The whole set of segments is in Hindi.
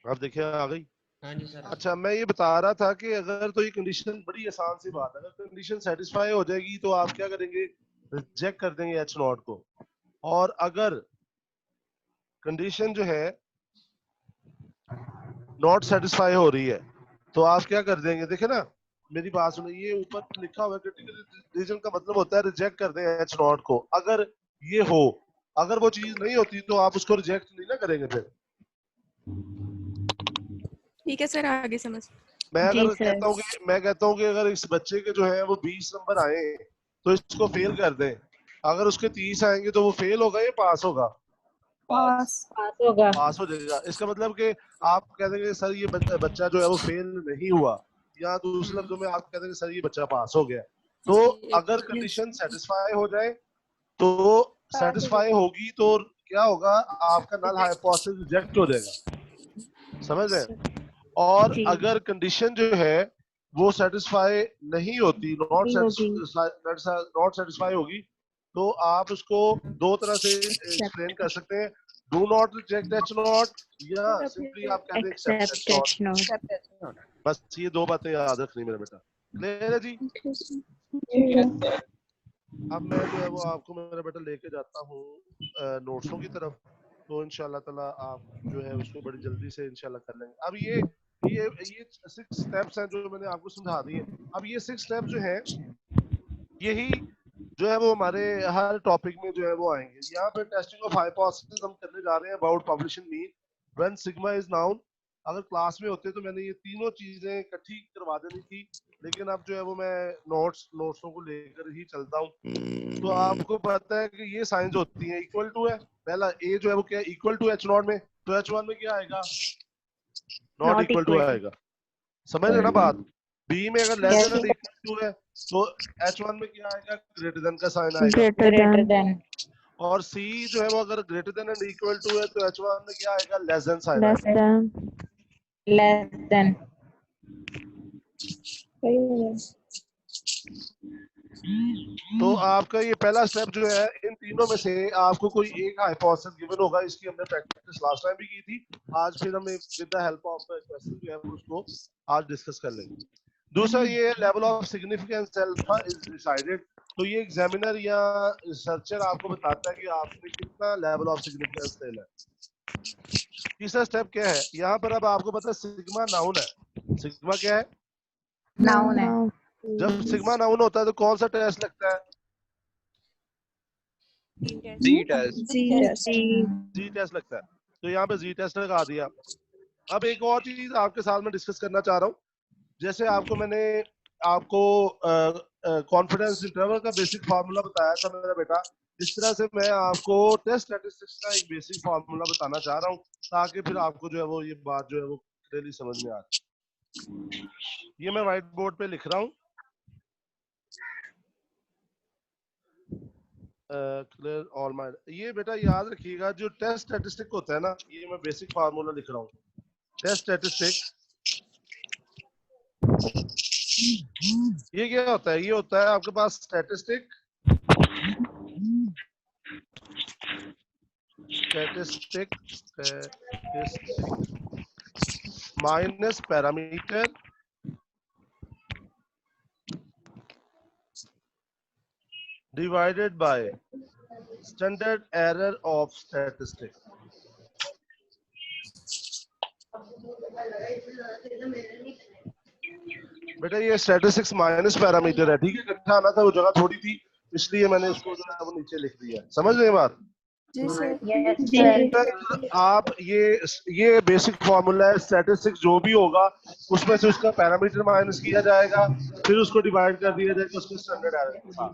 आप देखिए आ गई। हाँ जी सर। अच्छा मैं ये बता रहा था कि अगर तो ये कंडीशन बड़ी आसान सी बात है, अगर कंडीशन सेटिस्फाई हो जाएगी तो आप क्या करेंगे, रिजेक्ट कर देंगे एच नॉट को। और अगर कंडीशन जो है नॉट सेटिस्फाई हो रही है तो आप क्या कर देंगे, देखे ना मेरी बात सुनो, ये ऊपर लिखा हुआ है क्रिटिकल रीजन का मतलब होता है रिजेक्ट कर दें एच नॉट को। अगर ये हो, अगर वो चीज नहीं होती तो आप उसको रिजेक्ट नहीं ना करेंगे फिर। ठीक है सर, आगे समझ। मैं अगर कहता हूँ कि अगर इस बच्चे के जो है वो 20 नंबर आए तो इसको फेल कर दें, अगर उसके 30 आएंगे तो वो फेल होगा या पास होगा? पास होगा। पास हो जाएगा। इसका मतलब कि आप कह देंगे सर ये बच्चा जो है वो फेल नहीं हुआ, या दूसरे लफ्जों में आप कह देंगे सर ये बच्चा पास हो गया। तो अगर कंडीशन सेटिस्फाई हो जाए तो सेटिस्फाई होगी तो क्या होगा, आपका नल हाइपोथेसिस रिजेक्ट हो जाएगा, समझ रहे हैं? और अगर कंडीशन जो है वो सेटिस्फाई नहीं होती, नॉट सेटिस्फाई होगी, तो आप उसको दो तरह से एक्सप्लेन कर सकते हैं, do not reject H not, या सिंपली आप कहते हैं एक्सेप्ट एच नॉट। बस ये दो बातें याद रखनी मेरा बेटा। क्लियर है जी? अब मैं जो है वो आपको मेरा बेटा लेके जाता हूँ नोट्सों की तरफ, तो इंशाल्लाह ताला आप जो है उसको बड़ी जल्दी से इंशाल्लाह कर लेंगे। अब ये 6 स्टेप्स हैं जो मैंने आपको समझा दिए। अब ये 6 स्टेप्स जो हैं यही जो है वो हमारे हर टॉपिक में जो है वो आएंगे। यहाँ पे टेस्टिंग ऑफ हाइपोथेसिस हम करने जा रहे हैं about population mean when sigma is noun. अगर क्लास में होते तो मैंने ये तीनों चीजें इकट्ठी करवा देनी थी, लेकिन अब जो है वो मैं नोट्सों को लेकर ही चलता हूँ। तो आपको पता है कि ये साइंस होती है, इक्वल टू है, पहला ए जो है वो क्या है, इक्वल टू एच नॉट में, तो एच वन में क्या आएगा, नॉट इक्वल टू आएगा। समझ रहे ना बात? बी में अगर लेस देन इक्वल टू है तो एच वन में क्या आएगा, ग्रेटर देन का साइन आएगा। Greater than. और सी जो है वो अगर greater than and equal to है तो एच वन में क्या आएगा, लेस देन साइन आएगा। Less than. तो आपका ये पहला स्टेप जो है, इन तीनों में से आपको कोई एक हाइपोथेसिस गिवन होगा, इसकी हमने प्रैक्टिस लास्ट टाइम भी की थी। आज फिर हम with the help of question जो है उसको आज डिस्कस कर लेंगे। दूसरा ये level of significance alpha is decided, तो ये एग्जामिनर या रिसर्चर आपको बताता है कि आपने कितना लेवल ऑफ सिग्निफिकेंस लेना है। तीसरा स्टेप क्या है, यहाँ पर अब आपको पता है सिग्मा नाउन है। सिग्मा क्या है? नाउन है। जब सिग्मा नाउन होता है तो कौन सा टेस्ट लगता है? जी टेस्ट। जी टेस्ट लगता है, तो यहाँ पे जी टेस्ट लगा दिया। अब एक और चीज आपके साथ में डिस्कस करना चाह रहा हूँ, जैसे मैंने आपको कॉन्फिडेंस इंटरवल का बेसिक फार्मूला बताया था मेरा बेटा, इस तरह से मैं आपको टेस्ट स्टैटिस्टिक्स का एक बेसिक फार्मूला बताना चाह रहा हूँ, ताकि फिर आपको जो है वो ये बात जो है वो क्लियरली समझ में आ जाए। ये मैं व्हाइट बोर्ड पे लिख रहा हूँ, क्लियर ऑल माइंड। ये बेटा याद रखिएगा, जो टेस्ट स्टैटिस्टिक होता है ना, ये मैं बेसिक फार्मूला लिख रहा हूँ। टेस्ट स्टैटिस्टिक ये क्या होता है, ये होता है आपके पास statistic minus parameter divided by standard error of statistic। बेटा ये स्टैटिस्टिक्स माइनस पैरामीटर है, ठीक है, इकट्ठा आना था वो जगह थोड़ी थी, इसलिए मैंने उसको जो है वो नीचे लिख दिया। समझ रहे हैं बात? जी सर। आप ये बेसिक फॉर्मूला है, स्टैटिस्टिक्स जो भी होगा उसमें से उसका पैरामीटर माइनस किया जाएगा, फिर उसको डिवाइड कर दिया जाएगा उसके स्टैंडर्ड एरर के साथ।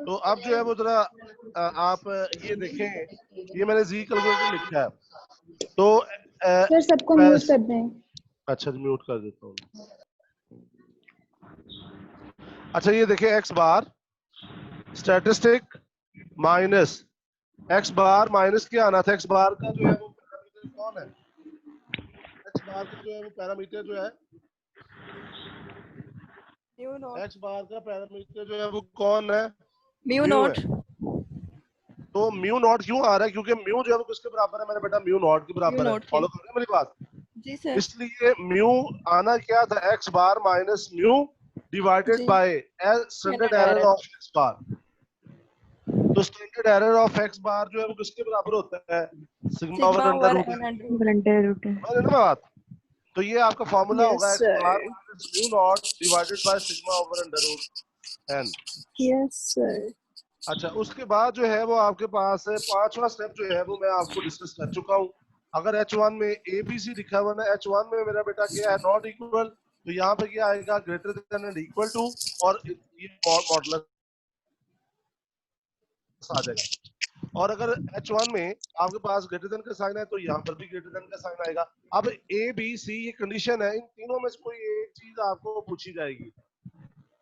तो अब जो है वो जरा आप ये देखें, ये मैंने जी कैलकुलेटर लिखा है, तो सर सबको म्यूट कर दें। अच्छा म्यूट कर देता हूँ। अच्छा ये देखें, एक्स बार statistic minus x bar minus क्या आना था, एक्स बार का जो है वो पैरामीटर कौन है, एक्स बार का जो है वो पैरामीटर जो है, एक्स बार का पैरामीटर जो है वो कौन है, म्यू नॉट। तो म्यू नॉट क्यों आ रहा है? क्योंकि म्यू जो है वो किसके बराबर है मेरा बेटा? म्यू नॉट के बराबर है। नॉट के। फॉलो कर रहे हैं मेरी बात? जी सर। इसलिए म्यू आना क्या था? X bar minus mu divided जी। By standard error of x bar. तो standard error of x bar जो है वो किसके बराबर होता है? Sigma over sigma under over root. N under root. समझ रहे ना बात? तो ये आपका फॉर्मूला होगा yes x bar sir. Minus mu not divided by sigma over under root n. Yes sir. अच्छा, उसके बाद जो है वो आपके पास है पांचवा स्टेप जो है वो मैं आपको डिस्कस कर चुका हूँ। अगर H1 में ABC लिखा हुआ ना, H1 में मेरा बेटा क्या है? Not equal. तो यहाँ पे क्या आएगा? Greater than and equal to, और ये मॉडुलस आ जाएगा। और अगर H1 में आपके पास ग्रेटर देन का साइन है तो यहाँ पर भी ग्रेटर देन का साइन आएगा। अब ABC ये कंडीशन है, इन तीनों में से कोई एक चीज आपको पूछी जाएगी,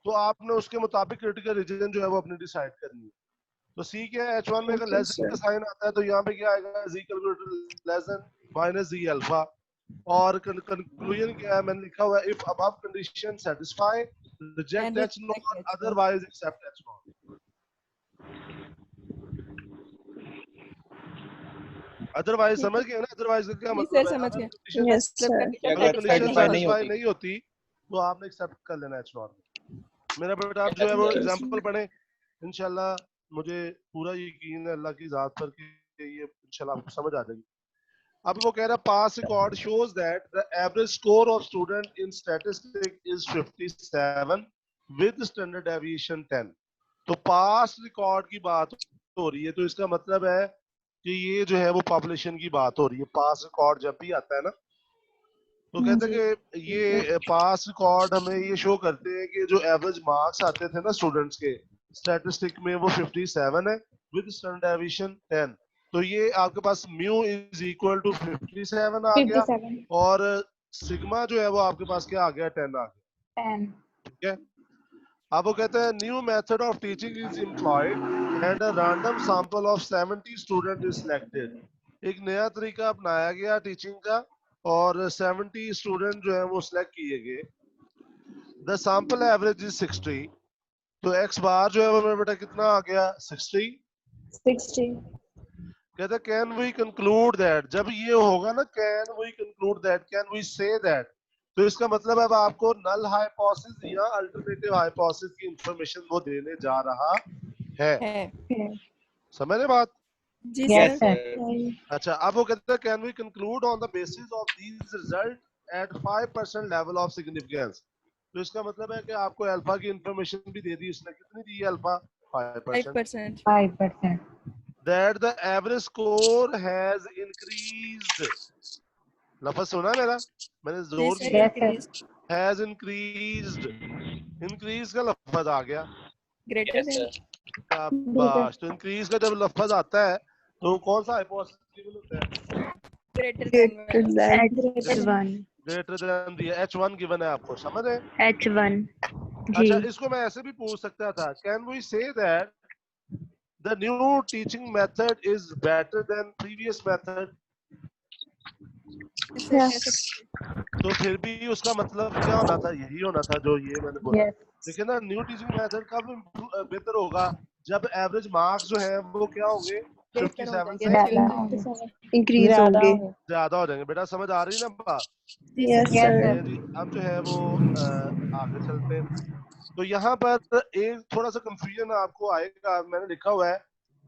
तो आपने उसके मुताबिक क्रिटिकल रीजन जो है वो अपनी डिसाइड करनी है। तो सी क्या है? H1 में अगर लेस देन का साइन आता है तो यहाँ पे क्या आएगा? z equal to less than minus z alpha. और कंक्लूजन क्या है? मैंने लिखा हुआ है if above condition satisfy reject And H not reject H0. Otherwise accept H not. Otherwise समझ गए ना? अदरवाइज का क्या जी मतलब सर है? समझ अगर गए। Condition yes sir. अगर कंडीशन satisfy नहीं सेटिस्फाई होती। नहीं होती तो आपने एक्सेप्ट कर लेना H नॉट। मेरा बेटा आप जो है वो एग्जांपल पढ़े, इंशाल्लाह मुझे पूरा यकीन है अल्लाह की जात पर कि ये इंशाल्लाह आपको समझ आ जाएगी। अब वो कह रहा है past record shows that the average score of student in statistic is 57 with standard deviation 10। तो पास रिकॉर्ड की बात हो रही है, तो इसका मतलब है कि ये जो है वो पॉपुलेशन की बात हो रही है। पास रिकॉर्ड जब भी आता है ना, तो कहते हैं कि ये पास रिकॉर्ड हमें ये शो करते हैं कि जो एवरेज मार्क्स आते थे ना स्टूडेंट्स के स्टैटिस्टिक में वो 57 है विद स्टैंडर्ड डेविएशन 10। तो ये आपके पास म्यू इज इक्वल टू 57 आ गया, 57 और सिग्मा जो है वो आपके पास क्या आ गया? 10 आ गया। 10 ठीक है। अब वो कहते हैं new method of teaching is employed and a random sample of 70 student is selected. एक नया तरीका अपनाया गया टीचिंग का, और 70 स्टूडेंट जो है वो सिलेक्ट किए गए। The sample average is 60। तो एक्स बार जो है वो मेरा बेटा कितना आ गया? 60। 60 कहते कैन वी कंक्लूड दैट, जब ये होगा ना can we conclude that, can we say that, तो इसका मतलब है अब आपको नल हाइपोथेसिस या अल्टरनेटिव हाइपोथेसिस की इंफॉर्मेशन वो देने जा रहा है। समझ रहे बात? जी Yes, सर। sir. अच्छा, अब वो कहते हैं can we conclude on the basis of these result at 5% level of significance. तो इसका मतलब है कि आपको अल्फा की इंफॉर्मेशन भी दे दी उसने। कितनी दी है alpha? 5%। 5%। 5%. That the average score has increased। लफ्ज सुना मेरा? मैंने जी जोर सर। दिया। Yes, sir. Has increased। Increase का लफ्ज आ गया। Greater than. शाबाश। तो इंक्रीज का जब लफ्ज आता है तो कौन सा हाइपोथेसिस गिवन होता है? Greater than. H1. Greater than दिया। H1 गिवन है आपको, समझ रहे? H1. अच्छा, इसको मैं ऐसे भी पूछ सकता था, can we say that the new teaching method is better than previous method? ऐसे कह सकते। तो फिर भी उसका मतलब क्या होना था? यही होना था जो ये मैंने बोला। Yes. देखिए ना, न्यू टीचिंग मेथड कब बेहतर होगा? जब एवरेज मार्क्स जो है वो क्या होंगे? बेहतर हो 57 जाएंगे। से ज़्यादा इंक्रीज ज़्यादा होंगे। होंगे। ज्यादा हो जाएंगे। बेटा समझ आ रही है ना बात? Yes Yes, sir. sir. ये जी, अब जो है वो आगे चलते हैं। तो यहाँ पर एक थोड़ा सा कंफ्यूजन आपको आएगा। मैंने लिखा हुआ है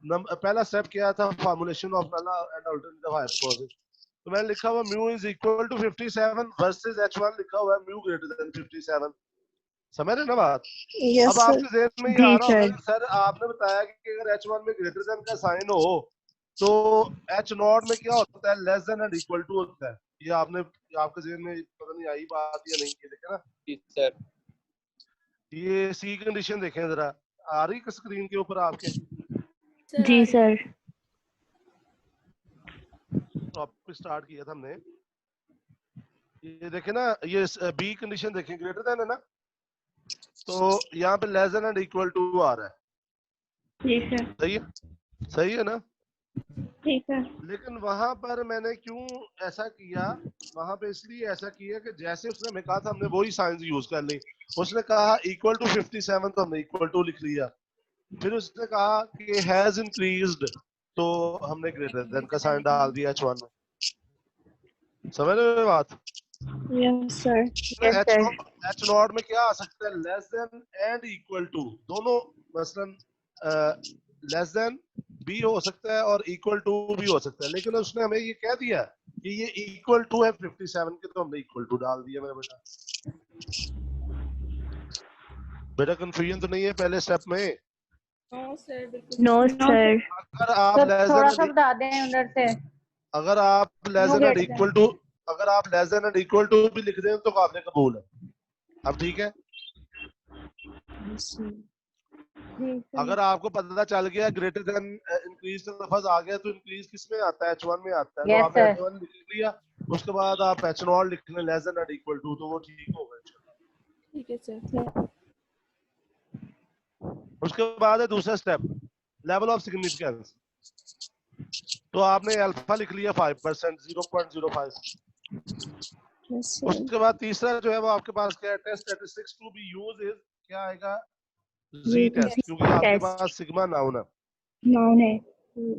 पहला स्टेप क्या था? Formulation of null and alternative hypothesis. तो मैंने लिखा हुआ mu is equal to 57 versus H1 लिखा हुआ है म्यू ग्रेटर देन 57। समझ रहे ना बात? यस अब सर। आपके ज़हन में ये जी आ रहा होगा सर। कि सर आपने बताया कि अगर H1 में ग्रेटर देन का साइन हो तो H नॉट में क्या होता है? Less than and equal to होता है। ये आपने आपके ज़हन में पता नहीं आई बात या नहीं? ये देखे ना, सर। ये सी कंडीशन देखें जरा, आ रही है स्क्रीन के ऊपर आपके? जी सर। टॉपिक स्टार्ट किया था हमने। ये देखे ना, ये बी कंडीशन देखें, ग्रेटर देन है ना, तो यहाँ पे less than and equal to आ रहा है। जी सर। सही है? सही है ना? ठीक है। लेकिन वहां पर मैंने क्यों ऐसा किया? वहां पे इसलिए ऐसा किया कि जैसे उसने हमें कहा था हमने वही साइंस यूज कर ली। उसने कहा इक्वल टू 57 तो हमने इक्वल टू लिख लिया। फिर उसने कहा कि हैज इंक्रीज्ड, तो हमने ग्रेटर देन का साइन डाल दिया H1 में। समझ रहे हो बात? Yes, sir. H नॉट में क्या आ सकता है? Less than and equal to, दोनों मसलन लेस देन भी हो सकता है और इक्वल टू भी हो सकता है, लेकिन उसने हमें ये कह दिया कि ये इक्वल टू है 57 के, तो हमने इक्वल टू डाल दिया। मेरा बेटा कंफ्यूजन तो नहीं है पहले स्टेप में? नो सर, बिल्कुल No, sir. अगर आप लेस थोड़ा सा देन बता दें उधर से। अगर आप less No than and greater equal to अगर आप less than and equal to भी लिख दें तो काबिल कबूल है। अब ठीक है, अगर आपको पता चल गया ग्रेटर देन इंक्रीज का लफ्ज आ गया, तो इंक्रीज किस में आता है? H1 में आता है। तो Yes, आपने sir. H1 लिख लिया, उसके बाद आप H नॉट लिख लें less than and equal to, तो वो ठीक होगा इंशाल्लाह। ठीक है सर। उसके बाद है दूसरा स्टेप, लेवल ऑफ सिग्निफिकेंस। तो आपने अल्फा लिख लिया 5%, 0.05। उसके बाद तीसरा जो है वो आपके पास क्या है? Test statistics to be used is क्या आएगा? जी टेस्ट, क्योंकि आपके पास सिग्मा नाउन है। Noun है।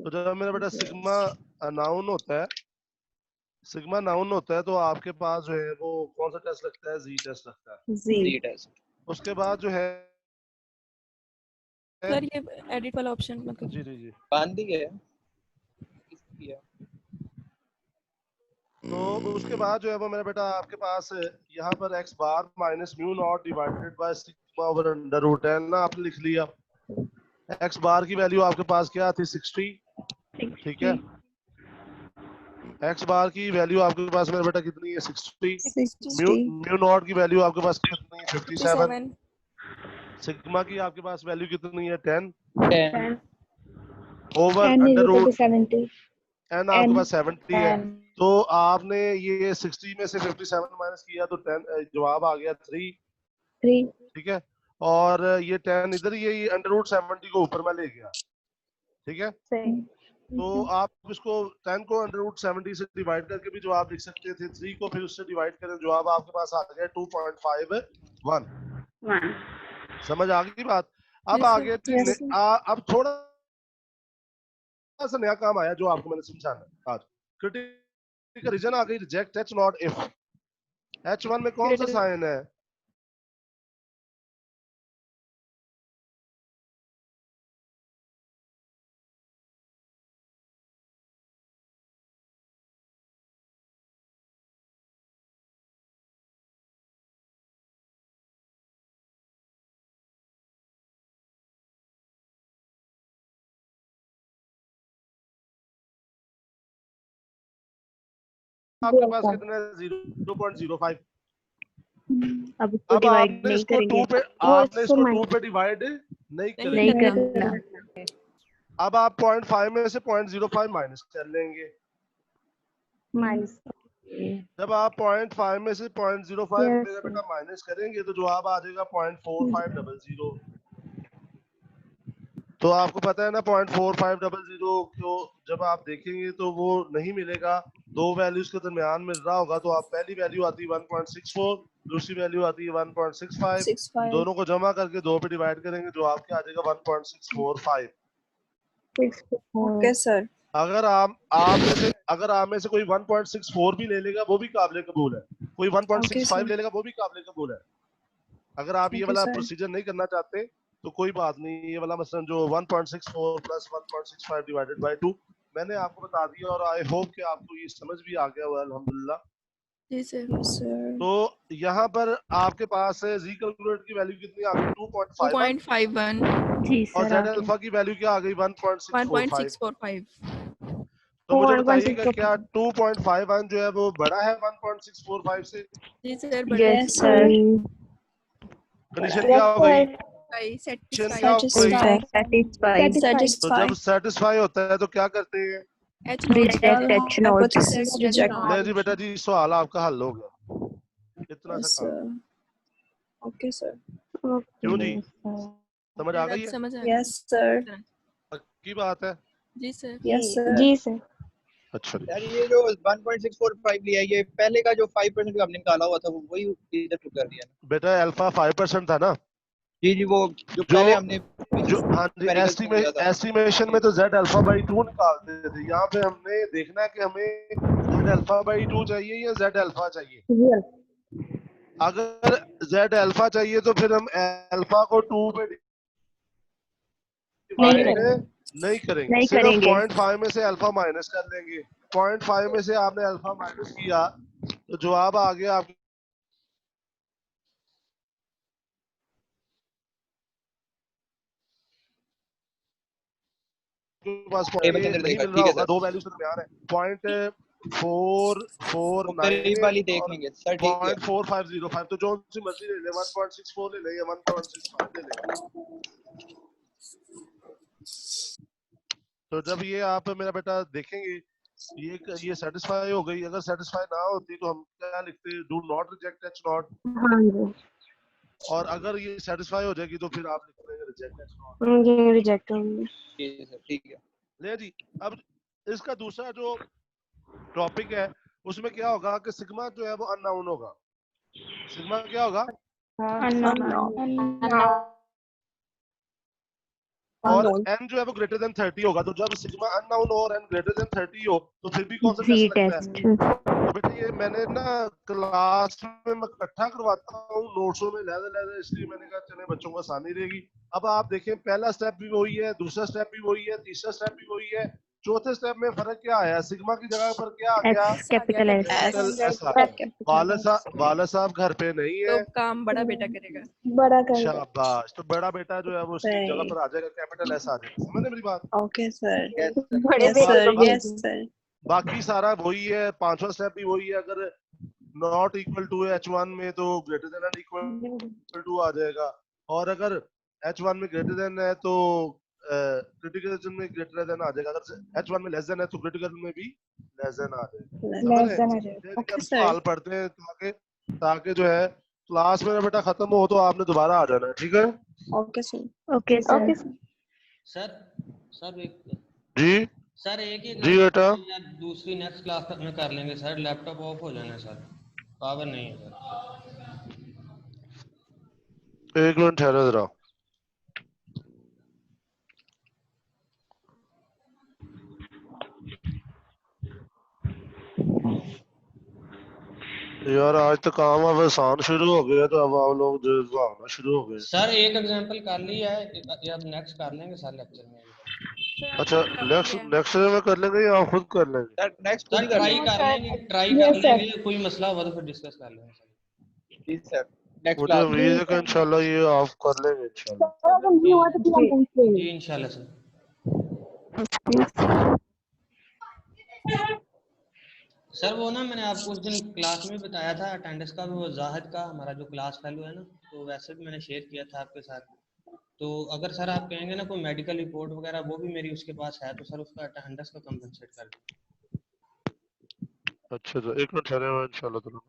तो जब मेरा बेटा सिग्मा नाउन होता है, सिग्मा नाउन होता है, तो आपके पास जो है वो कौन सा टेस्ट लगता है? जी टेस्ट लगता है। जी टेस्ट। उसके बाद जो है सर ये एडिट वाला ऑप्शन मतलब जी जी जी, बंद ही है। तो उसके बाद जो है वो मेरा बेटा आपके पास यहाँ पर x bar minus mu not divided by sigma over under root है ना, आपने लिख लिया। एक्स बार की वैल्यू आपके पास क्या थी? 60, ठीक है। एक्स बार की वैल्यू आपके पास मेरा बेटा कितनी है? 60। म्यू नॉट की वैल्यू आपके पास कितनी है? 57। 57। सिग्मा की आपके पास वैल्यू कितनी है? 10 10 over N is under equal to root 70. N आपके N पास 70 है। तो आपने ये 60 में से 57 माइनस किया तो 10 जवाब आ गया 3, 3. ठीक है। और ये 10 इधर ये अंडर रूट 70 को ऊपर में ले गया, ठीक है। तो आप इसको 10 को अंडर रूट 70 से डिवाइड करके भी जवाब लिख सकते थे, 3 को फिर उससे डिवाइड करें, जवाब आपके पास आ गया 2.51। समझ आ गई बात? अब Yes, sir. आगे Yes, sir. अब थोड़ा सा नया काम आया जो आपको मैंने समझाना है आज। क्रिटिकल रीजन आ गई, reject H not if. H1 में कौन सा Greater- साइन है? आपके पास कितना है? 0.05। अब इसको अब डिवाइड आपने नहीं इसको करेंगे। 2 पे आपने इसको 2 पे डिवाइड नहीं नहीं करेंगे। करना। अब आप 0.5 में से 0.05 माइनस कर लेंगे। माइनस। जब आप 0.5 में से 0.05 Yes, मेरा sir. बेटा माइनस करेंगे तो जवाब आ जाएगा 0.4500। तो आपको पता है ना 0.4500 को जब आप देखेंगे तो वो नहीं मिलेगा, दो वैल्यूज के दरमियान मिल रहा होगा। तो आप पहली वैल्यू आती है 1.64, दूसरी वैल्यू आती है 1.65, 65। दोनों को जमा करके 2 पे डिवाइड करेंगे, जो आपके आ जाएगा 1.645। Okay sir. अगर आप में से कोई 1.64 भी ले लेगा वो भी काबिल कबूल है, कोई 1.65 sir. ले लेगा वो भी काबिल कबूल है। अगर आप ये Okay, वाला sir. प्रोसीजर नहीं करना चाहते तो कोई बात नहीं, ये वाला मसलन जो 1.64 प्लस 1.65 डिवाइडेड बाय 2 मैंने आपको बता दिया, और आई होप कि आपको ये समझ भी आ गया हुआ है अल्हम्दुलिल्लाह। जी सर। तो यहाँ पर आपके पास है जी कैलकुलेट की वैल्यू कितनी आ गई? 2.51। 2.51। जी और सर। जेड अल्फा की वैल्यू क्या आ गई? 1.645। 1.645। तो मुझे बताइएगा क्या 2.51 जो है वो बड़ा है 1.645 से? जी सर। Yes sir. कंडीशन क्या हो गई? Satisfied. तो जब सेटिस्फाई होता है तो क्या करते हैं? Reject H not. Hypothesis reject. नहीं जी बेटा जी, सवाल आपका हल हो गया, इतना सा काम। Okay sir. क्यों जी, समझ आ गई है? समझ आ गया। Yes sir. पक्की बात है? जी सर। Yes sir. जी सर। अच्छा यार ये जो 1.645 लिया है, ये पहले का जो 5% का हमने निकाला हुआ था वो वही इधर पुट कर दिया ना। बेटा अल्फा 5% था ना, जी जी, वो जो पहले हमने जो हाँ जी numerical से किया था। एस्टिमेशन में तो z अल्फा बाई 2 निकालते थे, यहाँ पे हमने देखना है कि हमें z अल्फा बाई 2 चाहिए या z अल्फा चाहिए। अगर z अल्फा चाहिए तो फिर हम अल्फा को 2 पे नहीं डिवाइड करेंगे। नहीं करेंगे, नहीं सिर्फ करेंगे। 0.5 में से अल्फा माइनस कर लेंगे। 0.5 में से आपने अल्फा माइनस किया तो जवाब आ गया आपके पास। टेबल के ये अंदर नहीं देखा, मिल रहा ठीक है होगा, सर। दो वैल्यूज दरमियान है, वो करीब 0.449 वाली देख और लेंगे सर, ठीक है। 0.4505, तो जो सी मर्जी ले ले, 1.64 ले ले या 1.65 ले ले। तो जब ये आप मेरा बेटा देखेंगे ये सेटिस्फाई हो गई, अगर सेटिस्फाई ना होती तो हम क्या लिखते, do not reject H not, हाँ जी। और अगर ये सेटिस्फाई हो जाएगी तो फिर आप लिख देंगे रिजेक्ट एच नॉट। ये रिजेक्ट होंगे। जी सर, ठीक है। ले जी, अब इसका दूसरा जो टॉपिक है उसमें क्या होगा कि सिग्मा जो है वो अननाउन होगा। सिग्मा क्या होगा, और n जो है वो ग्रेटर देन 30 होगा। तो जब सिग्मा अननाउन हो और n ग्रेटर देन 30 हो तो फिर भी कौन सा जी टेस्ट लगता है। टेस्ट। तो बेटा ये मैंने ना क्लास में मैं इकट्ठा करवाता हूँ नोट्सों में लहदा लहदा, इसलिए मैंने कहा चले बच्चों को आसानी रहेगी। अब आप देखें पहला स्टेप भी वही है, दूसरा स्टेप भी वही है, तीसरा स्टेप भी वही है, चौथे स्टेप में फर्क क्या आया, सिग्मा की जगह पर क्या आ गया, S capital S. Capital S आ गया। वाला साहब घर पे नहीं तो है, काम बड़ा बेटा करेगा। बड़ा कर शाबाश, तो बड़ा बेटा जो है वो उसकी जगह पर आ जाएगा, कैपिटल एस आ जाएगा। समझ मेरी बात। Okay sir. Yes sir. बड़े यस बा, सर, बा, यस सर। बाकी सारा वही है, पांचवा स्टेप भी वही है। अगर नॉट इक्वल टू H1 में तो greater than and equal to आ जाएगा, और अगर H1 में ग्रेटर देन है तो क्रिटिकल में ग्रेटर देन आ जाएगा, अगर H1 में लेस देन है तो क्रिटिकल में भी लेस देन आ जाएगा। समझ लेस रहे देन आ हैं? जाएगा। अब ओके इसको सर। हाल पढ़ते हैं ताकि ताकि जो है क्लास में बेटा खत्म हो तो आपने दोबारा आ जाना है, ठीक है okay sir. Okay sir. Sir sir एक जी। सर एक ही जी बेटा, या दूसरी नेक्स्ट क्लास में कर लेंगे सर, लैपटॉप ऑफ हो जाना है सर, पावर नहीं है सर। एक मिनट ठहरो जरा। यार आज तो काम अब आसान शुरू हो गया, तो अब आप लोग जो भागना शुरू हो गए। सर एक एग्जांपल कर लिया है, अब नेक्स्ट कर लेंगे सर लेक्चर में। अच्छा, नेक्स्ट में कर लेंगे या आप खुद कर लेंगे। सर नेक्स्ट खुद सर ही कर लेंगे। ट्राई कर लेंगे, कोई मसला हुआ तो फिर डिस्कस कर लेंगे सर। जी सर, नेक्स्ट मुझे क्लास में। उम्मीद है कि इंशाल्लाह ये आप कर लेंगे इंशाल्लाह। जी इंशाल्लाह सर। सर वो ना मैंने आपको उस दिन क्लास में बताया था अटेंडेंस का, वो जाहिद का हमारा जो क्लास फेलो है ना, तो वैसे भी मैंने शेयर किया था आपके साथ। तो अगर सर आप कहेंगे ना कोई मेडिकल रिपोर्ट वगैरह, वो भी मेरी उसके पास है, तो सर उसका अटेंडेंस का कंपनसेट कर दें। अच्छा, तो एक मिनट ठहरे हुए इंशाल्लाह तो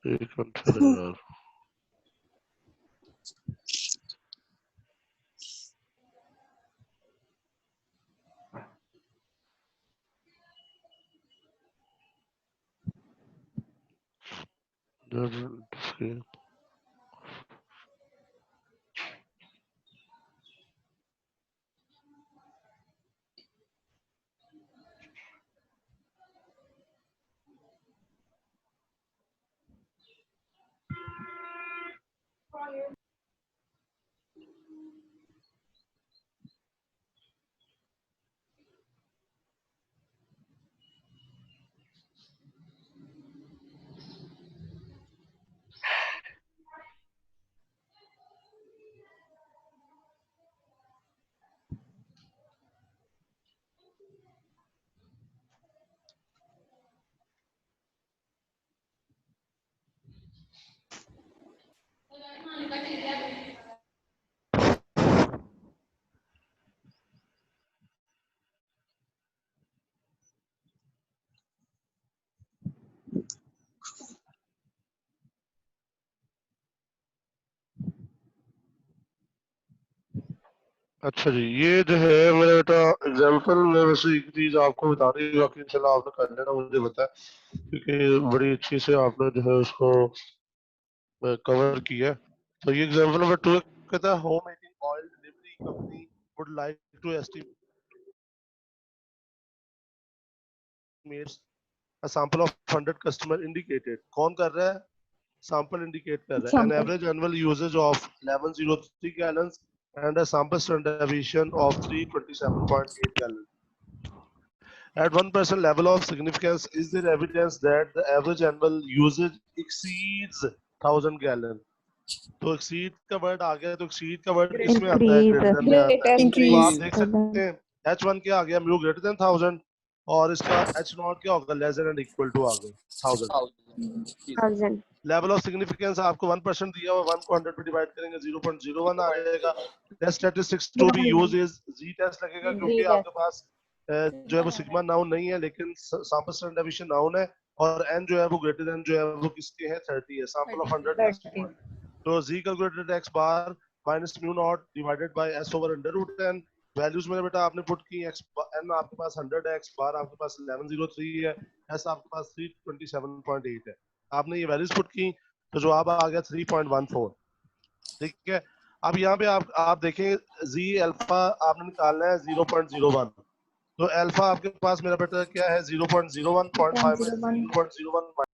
एक मिनट ठहरे यार। अच्छा जी, ये जो है मेरा बेटा एग्जांपल में वैसे एक चीज आपको बता रही हूँ, बाकी इंशाल्लाह आपने कर लेना, मुझे पता है, क्योंकि बड़ी अच्छी से आपने जो है उसको कवर किया है। तो ये एग्जांपल नंबर 2 कहता है home making oil delivery company would like to estimate a sample of 100 customer indicated. कौन कर रहा है? sample indicate कर रहा है an Sample. average annual usage of 1103 gallons and a sample standard deviation of 327.8 gallons. At 1% level of significance, is there evidence that the average annual usage exceeds 1000 gallon? तो exceed का वर्ड आ गया, तो exceed का वर्ड इसमें आता है, Increase. greater than में आता है। तो Increase. आप देख सकते हैं H1 क्या आ गया, mu greater than 1000, और इसका H0 क्या होगा, less than and equal to आ गया 1000। 1000. लेवल ऑफ सिग्निफिकेंस आपको 1% दिया हुआ, 1 को 100 पे डिवाइड करेंगे 0.01 आ जाएगा। Test statistics to be use is z test लगेगा, क्योंकि आपके पास जो है वो सिग्मा नाउन नहीं है, लेकिन सैंपल स्टैंडर्ड डेविएशन नाउन है, और एन जो है वो ग्रेटर देन जो है वो किसके है 30 है, सैंपल ऑफ 100 30. तो z calculated x bar minus mu not divided by s over under root n। Values मेरे बेटा आपने पुट की, x n आपके पास 100 है, x बार आपके पास 1103 है, s आपके पास 327.8 है। आपने ये वैल्यूज पुट की तो जवाब आ गया 3.14। ठीक है, अब यहाँ पे आप देखें z अल्फा आपने निकालना है 0.01, तो अल्फा आपके पास मेरा बेटा क्या है 0.01, 0.5 0.01